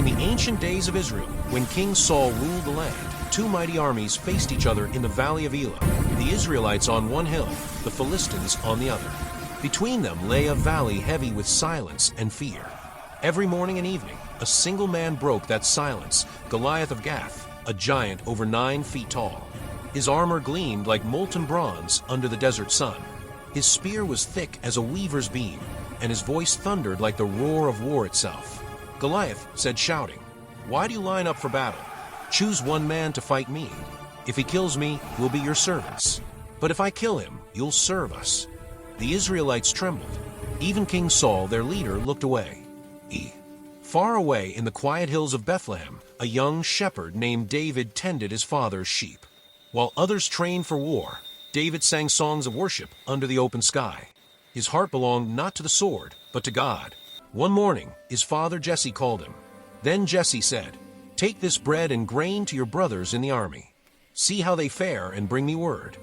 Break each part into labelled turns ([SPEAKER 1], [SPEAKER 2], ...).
[SPEAKER 1] In the ancient days of Israel, when King Saul ruled the land, two mighty armies faced each other in the valley of Elah, the Israelites on one hill, the Philistines on the other. Between them lay a valley heavy with silence and fear. Every morning and evening, a single man broke that silence, Goliath of Gath, a giant over 9 feet tall. His armor gleamed like molten bronze under the desert sun. His spear was thick as a weaver's beam, and his voice thundered like the roar of war itself. Goliath said, shouting, "Why do you line up for battle? Choose one man to fight me. If he kills me, we'll be your servants. But if I kill him, you'll serve us." The Israelites trembled. Even King Saul, their leader, looked away. Far away in the quiet hills of Bethlehem, a young shepherd named David tended his father's sheep. While others trained for war, David sang songs of worship under the open sky. His heart belonged not to the sword, but to God. One morning, his father Jesse called him. Then Jesse said, "Take this bread and grain to your brothers in the army. See how they fare and bring me word."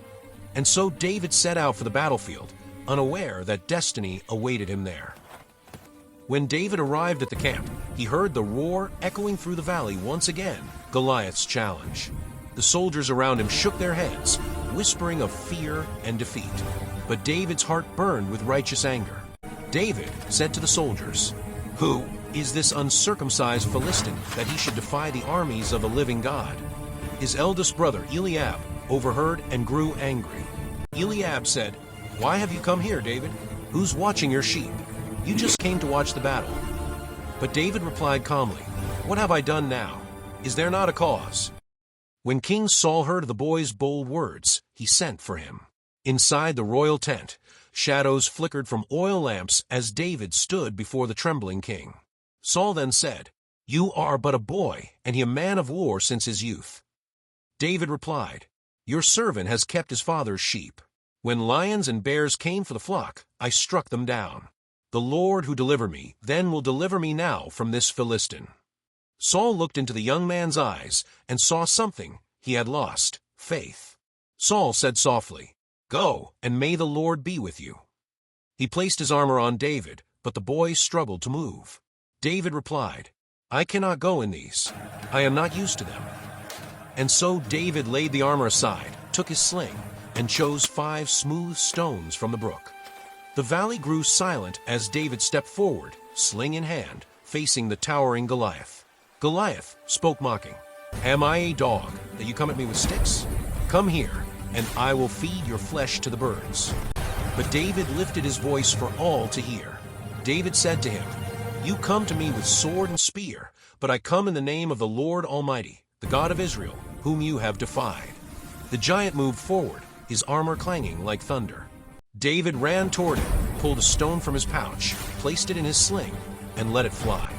[SPEAKER 1] And so David set out for the battlefield, unaware that destiny awaited him there. When David arrived at the camp, he heard the roar echoing through the valley once again, Goliath's challenge. The soldiers around him shook their heads, whispering of fear and defeat. But David's heart burned with righteous anger. David said to the soldiers, "Who is this uncircumcised Philistine that he should defy the armies of the living God?" His eldest brother Eliab overheard and grew angry. Eliab said, "Why have you come here, David? Who's watching your sheep? You just came to watch the battle." But David replied calmly, "What have I done now? Is there not a cause?" When King Saul heard of the boy's bold words, he sent for him. Inside the royal tent, shadows flickered from oil lamps as David stood before the trembling king. Saul then said, "You are but a boy, and he a man of war since his youth." David replied, "Your servant has kept his father's sheep. When lions and bears came for the flock, I struck them down. The Lord who delivered me then will deliver me now from this Philistine." Saul looked into the young man's eyes and saw something he had lost, faith. Saul said softly, "Go, and may the Lord be with you." He placed his armor on David, but the boy struggled to move. David replied, "I cannot go in these. I am not used to them." And so David laid the armor aside, took his sling, and chose 5 smooth stones from the brook. The valley grew silent as David stepped forward, sling in hand, facing the towering Goliath. Goliath spoke mocking, "Am I a dog that you come at me with sticks? Come here, and I will feed your flesh to the birds." But David lifted his voice for all to hear. David said to him, "You come to me with sword and spear, but I come in the name of the Lord Almighty, the God of Israel, whom you have defied." The giant moved forward, his armor clanging like thunder. David ran toward him, pulled a stone from his pouch, placed it in his sling, and let it fly.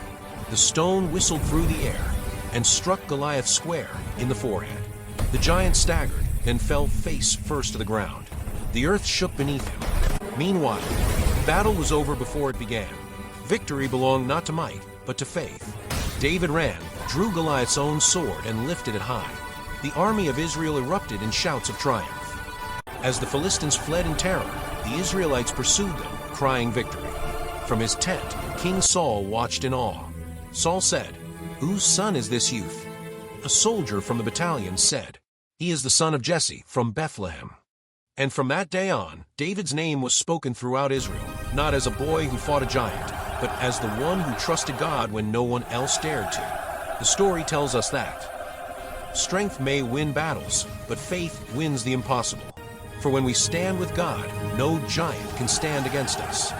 [SPEAKER 1] The stone whistled through the air and struck Goliath square in the forehead. The giant staggered, then fell face first to the ground. The earth shook beneath him. Meanwhile, the battle was over before it began. Victory belonged not to might, but to faith. David ran, drew Goliath's own sword, and lifted it high. The army of Israel erupted in shouts of triumph. As the Philistines fled in terror, the Israelites pursued them, crying victory. From his tent, King Saul watched in awe. Saul said, "Whose son is this youth?" A soldier from the battalion said, "He is the son of Jesse from Bethlehem." And from that day on, David's name was spoken throughout Israel, not as a boy who fought a giant, but as the one who trusted God when no one else dared to. The story tells us that strength may win battles, but faith wins the impossible. For when we stand with God, no giant can stand against us.